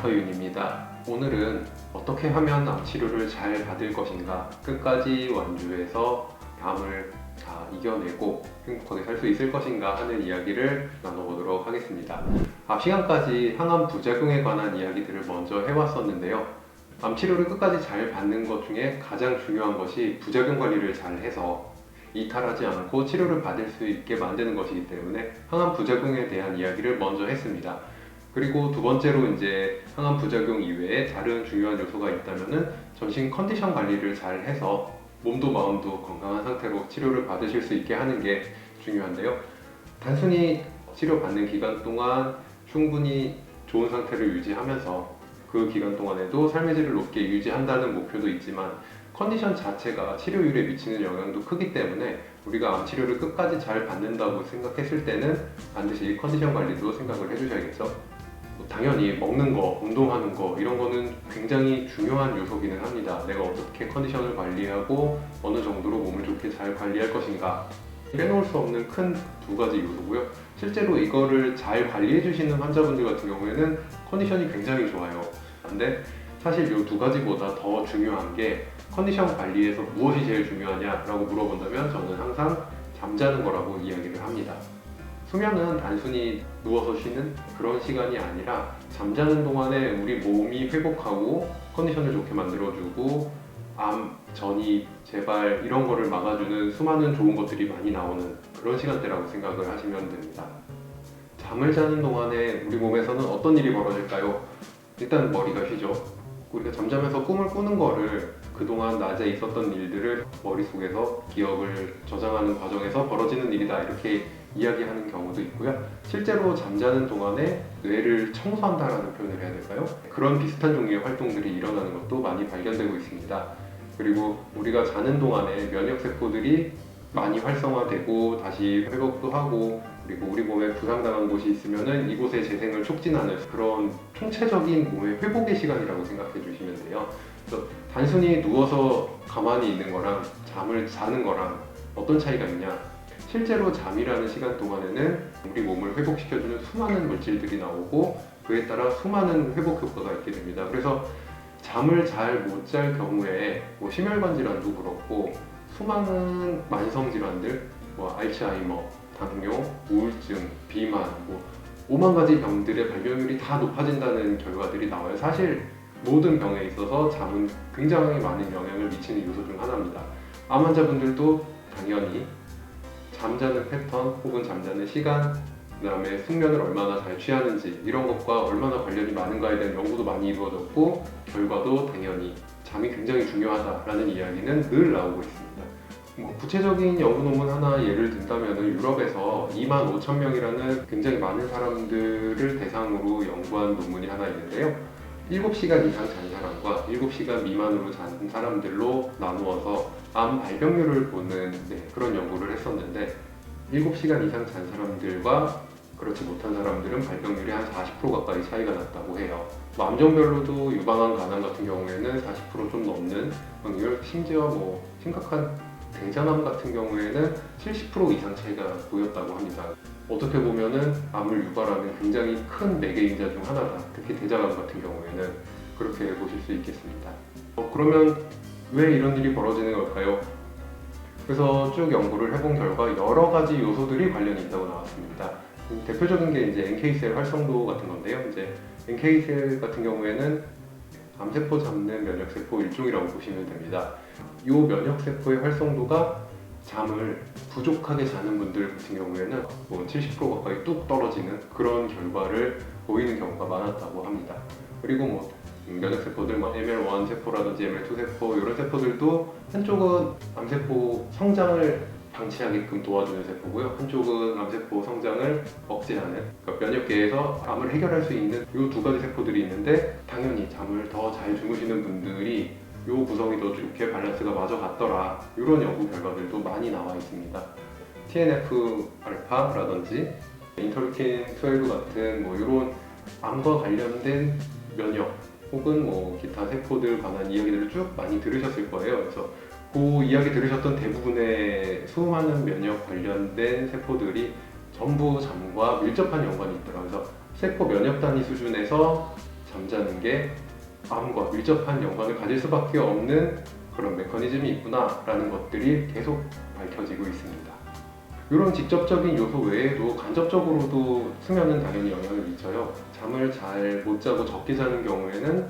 닥터윤입니다. 오늘은 어떻게 하면 암 치료를 잘 받을 것인가, 끝까지 완주해서 암을 다 이겨내고 행복하게 살 수 있을 것인가 하는 이야기를 나눠보도록 하겠습니다. 앞 시간까지 항암 부작용에 관한 이야기들을 먼저 해왔었는데요. 암 치료를 끝까지 잘 받는 것 중에 가장 중요한 것이 부작용 관리를 잘 해서 이탈하지 않고 치료를 받을 수 있게 만드는 것이기 때문에 항암 부작용에 대한 이야기를 먼저 했습니다. 그리고 두 번째로 이제 항암 부작용 이외에 다른 중요한 요소가 있다면은 전신 컨디션 관리를 잘 해서 몸도 마음도 건강한 상태로 치료를 받으실 수 있게 하는 게 중요한데요. 단순히 치료받는 기간 동안 충분히 좋은 상태를 유지하면서 그 기간 동안에도 삶의 질을 높게 유지한다는 목표도 있지만 컨디션 자체가 치료율에 미치는 영향도 크기 때문에 우리가 암 치료를 끝까지 잘 받는다고 생각했을 때는 반드시 컨디션 관리도 생각을 해주셔야겠죠. 당연히 먹는 거, 운동하는 거 이런 거는 굉장히 중요한 요소기는 합니다. 내가 어떻게 컨디션을 관리하고 어느 정도로 몸을 좋게 잘 관리할 것인가 빼놓을 수 없는 큰 두 가지 요소고요. 실제로 이거를 잘 관리해 주시는 환자분들 같은 경우에는 컨디션이 굉장히 좋아요. 근데 사실 이 두 가지보다 더 중요한 게 컨디션 관리에서 무엇이 제일 중요하냐라고 물어본다면 저는 항상 잠자는 거라고 이야기를 합니다. 수면은 단순히 누워서 쉬는 그런 시간이 아니라 잠자는 동안에 우리 몸이 회복하고 컨디션을 좋게 만들어주고 암, 전이, 재발 이런 거를 막아주는 수많은 좋은 것들이 많이 나오는 그런 시간대라고 생각을 하시면 됩니다. 잠을 자는 동안에 우리 몸에서는 어떤 일이 벌어질까요? 일단 머리가 쉬죠. 우리가 잠자면서 꿈을 꾸는 거를 그동안 낮에 있었던 일들을 머릿속에서 기억을 저장하는 과정에서 벌어지는 일이다 이렇게 이야기하는 경우도 있고요. 실제로 잠자는 동안에 뇌를 청소한다라는 표현을 해야 될까요? 그런 비슷한 종류의 활동들이 일어나는 것도 많이 발견되고 있습니다. 그리고 우리가 자는 동안에 면역세포들이 많이 활성화되고 다시 회복도 하고 그리고 우리 몸에 부상당한 곳이 있으면은 이곳의 재생을 촉진하는 그런 총체적인 몸의 회복의 시간이라고 생각해 주시면 돼요. 그래서 단순히 누워서 가만히 있는 거랑 잠을 자는 거랑 어떤 차이가 있냐? 실제로 잠이라는 시간 동안에는 우리 몸을 회복시켜주는 수많은 물질들이 나오고 그에 따라 수많은 회복 효과가 있게 됩니다. 그래서 잠을 잘 못 잘 경우에 심혈관 질환도 그렇고 수많은 만성 질환들, 알츠하이머, 당뇨, 우울증, 비만, 5만 가지 병들의 발병률이 다 높아진다는 결과들이 나와요. 사실 모든 병에 있어서 잠은 굉장히 많은 영향을 미치는 요소 중 하나입니다. 암 환자분들도 당연히 잠자는 패턴 혹은 잠자는 시간, 그 다음에 숙면을 얼마나 잘 취하는지 이런 것과 얼마나 관련이 많은가에 대한 연구도 많이 이루어졌고 결과도 당연히 잠이 굉장히 중요하다라는 이야기는 늘 나오고 있습니다. 구체적인 연구 논문 하나 예를 든다면 유럽에서 25,000명이라는 굉장히 많은 사람들을 대상으로 연구한 논문이 하나 있는데요. 7시간 이상 잔 사람과 7시간 미만으로 잔 사람들로 나누어서 암 발병률을 보는 그런 연구를 했었는데 7시간 이상 잔 사람들과 그렇지 못한 사람들은 발병률이 한 40% 가까이 차이가 났다고 해요. 암종별로도 유방암, 간암 같은 경우에는 40% 좀 넘는 확률, 심지어 심각한 대장암 같은 경우에는 70% 이상 차이가 보였다고 합니다. 어떻게 보면은 암을 유발하는 굉장히 큰 매개인자 중 하나다. 특히 대장암 같은 경우에는 그렇게 보실 수 있겠습니다. 그러면 왜 이런 일이 벌어지는 걸까요? 그래서 쭉 연구를 해본 결과 여러 가지 요소들이 관련이 있다고 나왔습니다. 대표적인 게 이제 NK셀 활성도 같은 건데요. 이제 NK셀 같은 경우에는 암세포 잡는 면역세포 일종이라고 보시면 됩니다. 이 면역세포의 활성도가 잠을 부족하게 자는 분들 같은 경우에는 70% 가까이 뚝 떨어지는 그런 결과를 보이는 경우가 많았다고 합니다. 그리고 면역세포들, ML1 세포라든지 ML2 세포 이런 세포들도 한쪽은 암세포 성장을 방치하게끔 도와주는 세포고요. 한쪽은 암세포 성장을 억제하는, 그러니까 면역계에서 암을 해결할 수 있는 이 두 가지 세포들이 있는데 당연히 잠을 더 잘 주무시는 분들이 이 구성이 더 좋게 밸런스가 맞아갔더라. 이런 연구 결과들도 많이 나와 있습니다. TNF-알파라든지 인터루킨 12 같은 이런 암과 관련된 면역 혹은 기타 세포들 관한 이야기들을 쭉 많이 들으셨을 거예요. 그래서 그 이야기 들으셨던 대부분의 수많은 면역 관련된 세포들이 전부 잠과 밀접한 연관이 있더라고요. 그래서 세포 면역 단위 수준에서 잠자는 게 암과 밀접한 연관을 가질 수밖에 없는 그런 메커니즘이 있구나라는 것들이 계속 밝혀지고 있습니다. 이런 직접적인 요소 외에도 간접적으로도 수면은 당연히 영향을 미쳐요. 잠을 잘 못 자고 적게 자는 경우에는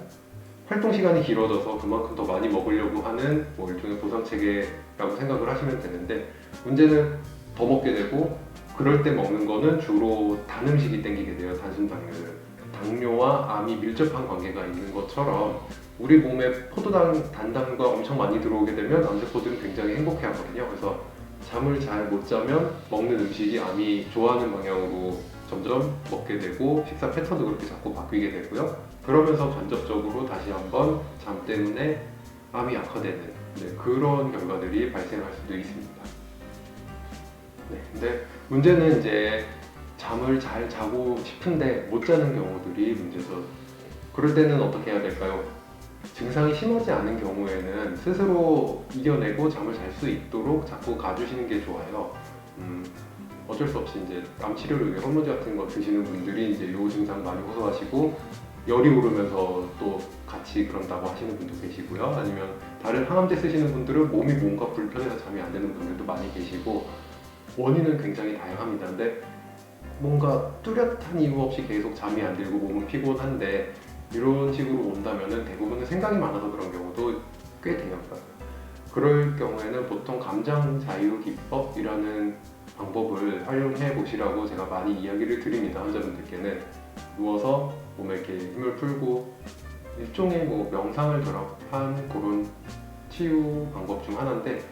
활동 시간이 길어져서 그만큼 더 많이 먹으려고 하는 일종의 보상 체계라고 생각을 하시면 되는데, 문제는 더 먹게 되고 그럴 때 먹는 거는 주로 단 음식이 땡기게 돼요. 단순 당류를. 당뇨와 암이 밀접한 관계가 있는 것처럼 우리 몸에 포도당, 단당과 엄청 많이 들어오게 되면 암세포들은 굉장히 행복해하거든요. 그래서 잠을 잘 못 자면 먹는 음식이 암이 좋아하는 방향으로 점점 먹게 되고 식사 패턴도 그렇게 자꾸 바뀌게 되고요. 그러면서 간접적으로 다시 한번 잠 때문에 암이 악화되는 그런 결과들이 발생할 수도 있습니다. 근데 문제는 이제 잠을 잘 자고 싶은데 못 자는 경우들이 문제죠. 그럴 때는 어떻게 해야 될까요? 증상이 심하지 않은 경우에는 스스로 이겨내고 잠을 잘 수 있도록 자꾸 가주시는 게 좋아요. 어쩔 수 없이 이제 암 치료를 위해 호르몬제 같은 거 드시는 분들이 이제 이 증상 많이 호소하시고 열이 오르면서 또 같이 그런다고 하시는 분도 계시고요. 아니면 다른 항암제 쓰시는 분들은 몸이 뭔가 불편해서 잠이 안 되는 분들도 많이 계시고, 원인은 굉장히 다양합니다. 근데 뭔가 뚜렷한 이유 없이 계속 잠이 안 들고 몸은 피곤한데 이런 식으로 온다면은 대부분은 생각이 많아서 그런 경우도 꽤 돼요. 그럴 경우에는 보통 감정 자유 기법이라는 방법을 활용해 보시라고 제가 많이 이야기를 드립니다. 환자분들께는 누워서 몸에 이렇게 힘을 풀고 일종의 명상을 결합한 그런 치유 방법 중 하나인데,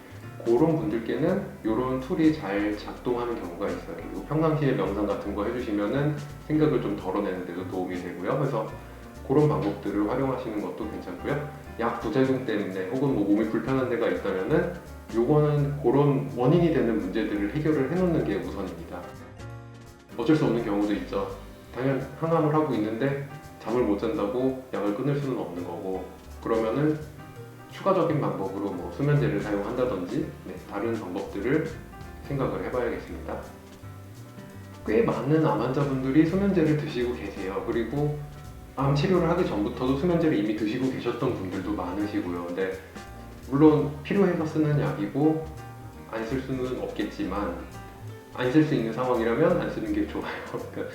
그런 분들께는 이런 툴이 잘 작동하는 경우가 있어요. 그리고 평상시에 명상 같은 거 해주시면은 생각을 좀 덜어내는 데도 도움이 되고요. 그래서 그런 방법들을 활용하시는 것도 괜찮고요. 약 부작용 때문에 혹은 몸이 불편한 데가 있다면은 요거는 그런 원인이 되는 문제들을 해결을 해놓는 게 우선입니다. 어쩔 수 없는 경우도 있죠. 당연 항암을 하고 있는데 잠을 못 잔다고 약을 끊을 수는 없는 거고, 그러면은 추가적인 방법으로 수면제를 사용한다든지 다른 방법들을 생각을 해봐야겠습니다. 꽤 많은 암 환자분들이 수면제를 드시고 계세요. 그리고 암 치료를 하기 전부터도 수면제를 이미 드시고 계셨던 분들도 많으시고요. 근데 물론 필요해서 쓰는 약이고 안 쓸 수는 없겠지만, 안 쓸 수 있는 상황이라면 안 쓰는 게 좋아요. 그러니까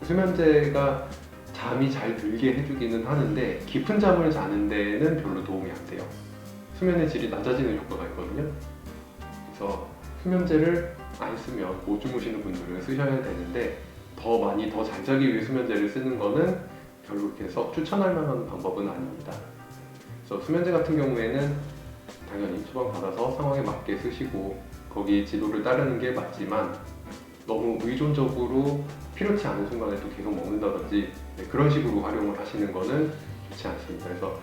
수면제가 잠이 잘 들게 해주기는 하는데 깊은 잠을 자는 데는 별로 도움이 안 돼요. 수면의 질이 낮아지는 효과가 있거든요. 그래서 수면제를 안 쓰면 못 주무시는 분들은 쓰셔야 되는데, 더 많이 더 잘 자기 위해 수면제를 쓰는 거는 별로 이렇게 썩 추천할 만한 방법은 아닙니다. 그래서 수면제 같은 경우에는 당연히 처방 받아서 상황에 맞게 쓰시고 거기 지도를 따르는 게 맞지만, 너무 의존적으로 필요치 않은 순간에 또 계속 먹는다든지 그런 식으로 활용을 하시는 거는 좋지 않습니다. 그래서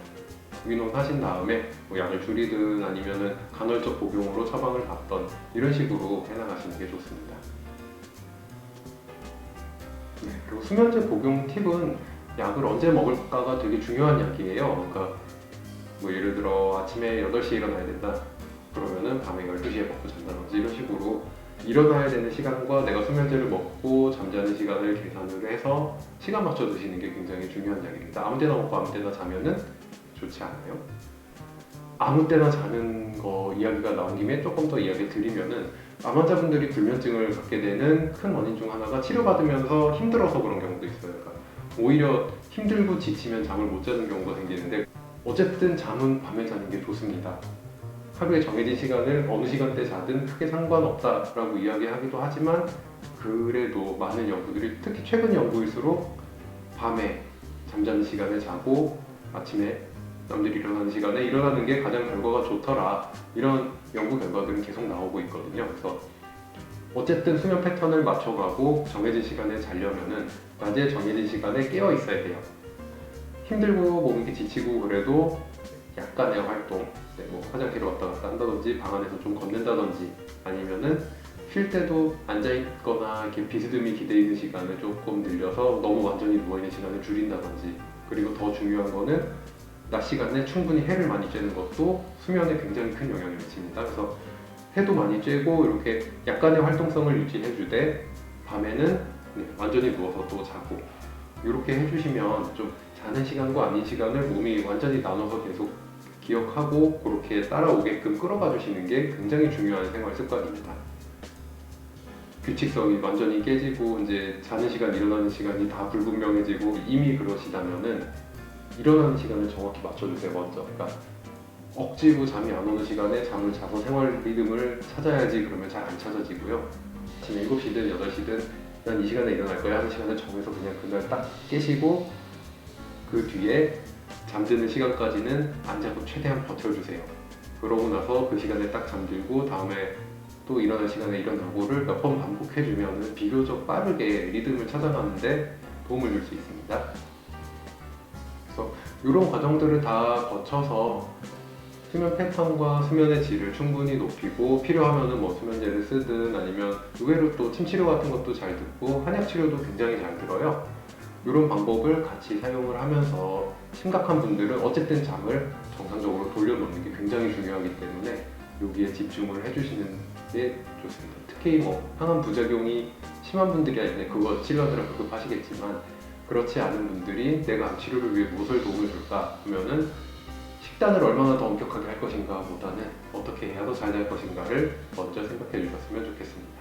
의논하신 다음에 약을 줄이든 아니면은 간헐적 복용으로 처방을 받던 이런 식으로 해나가시는 게 좋습니다. 그리고 수면제 복용 팁은 약을 언제 먹을까가 되게 중요한 약이에요. 그러니까 예를 들어 아침에 8시에 일어나야 된다. 그러면은 밤에 12시에 먹고 잔다든지 이런 식으로 일어나야 되는 시간과 내가 수면제를 먹고 잠자는 시간을 계산을 해서 시간 맞춰 드시는 게 굉장히 중요한 약입니다. 아무 때나 먹고 아무 때나 자면은 좋지 않아요. 아무 때나 자는 거 이야기가 나온 김에 조금 더 이야기 드리면은, 암 환자분들이 불면증을 갖게 되는 큰 원인 중 하나가 치료받으면서 힘들어서 그런 경우도 있어요. 그러니까 오히려 힘들고 지치면 잠을 못 자는 경우가 생기는데, 어쨌든 잠은 밤에 자는 게 좋습니다. 하루에 정해진 시간을 어느 시간대 자든 크게 상관없다라고 이야기하기도 하지만, 그래도 많은 연구들이, 특히 최근 연구일수록 밤에 잠자는 시간에 자고 아침에 남들이 일어나는 시간에 일어나는 게 가장 결과가 좋더라, 이런 연구 결과들은 계속 나오고 있거든요. 그래서 어쨌든 수면 패턴을 맞춰가고 정해진 시간에 자려면은 낮에 정해진 시간에 깨어 있어야 돼요. 힘들고 몸이 이렇게 지치고 그래도 약간의 활동, 화장실을 왔다 갔다 한다든지 방 안에서 좀 걷는다든지, 아니면은 쉴 때도 앉아있거나 이렇게 비스듬히 기대 있는 시간을 조금 늘려서 너무 완전히 누워있는 시간을 줄인다든지, 그리고 더 중요한 거는 낮 시간에 충분히 해를 많이 쬐는 것도 수면에 굉장히 큰 영향을 미칩니다. 그래서 해도 많이 쬐고 이렇게 약간의 활동성을 유지해주되 밤에는 완전히 누워서 또 자고, 이렇게 해주시면 좀 자는 시간과 아닌 시간을 몸이 완전히 나눠서 계속 기억하고 그렇게 따라오게끔 끌어가 주시는 게 굉장히 중요한 생활 습관입니다. 규칙성이 완전히 깨지고 이제 자는 시간, 일어나는 시간이 다 불분명해지고 이미 그러시다면은 일어나는 시간을 정확히 맞춰주세요. 먼저. 그러니까 억지로 잠이 안 오는 시간에 잠을 자서 생활 리듬을 찾아야지 그러면 잘 안 찾아지고요. 아침 7시든 8시든 난 이 시간에 일어날 거야 하는 시간을 정해서 그냥 그날 딱 깨시고 그 뒤에 잠드는 시간까지는 안 자고 최대한 버텨주세요. 그러고 나서 그 시간에 딱 잠들고 다음에 또 일어날 시간에 일어나고를 몇 번 반복해주면 비교적 빠르게 리듬을 찾아가는데 도움을 줄 수 있습니다. 그래서 이런 과정들을 다 거쳐서 수면 패턴과 수면의 질을 충분히 높이고 필요하면 뭐 수면제를 쓰든 아니면 의외로 또 침치료 같은 것도 잘 듣고 한약 치료도 굉장히 잘 들어요. 이런 방법을 같이 사용을 하면서 심각한 분들은 어쨌든 잠을 정상적으로 돌려놓는 게 굉장히 중요하기 때문에 여기에 집중을 해주시는 게 좋습니다. 특히 뭐 항암 부작용이 심한 분들이야 이제 그거 치료하느라 급급하시겠지만 그렇지 않은 분들이 내가 암 치료를 위해 무엇을 도움을 줄까 하면은 식단을 얼마나 더 엄격하게 할 것인가 보다는 어떻게 해야 더 잘 될 것인가를 먼저 생각해 주셨으면 좋겠습니다.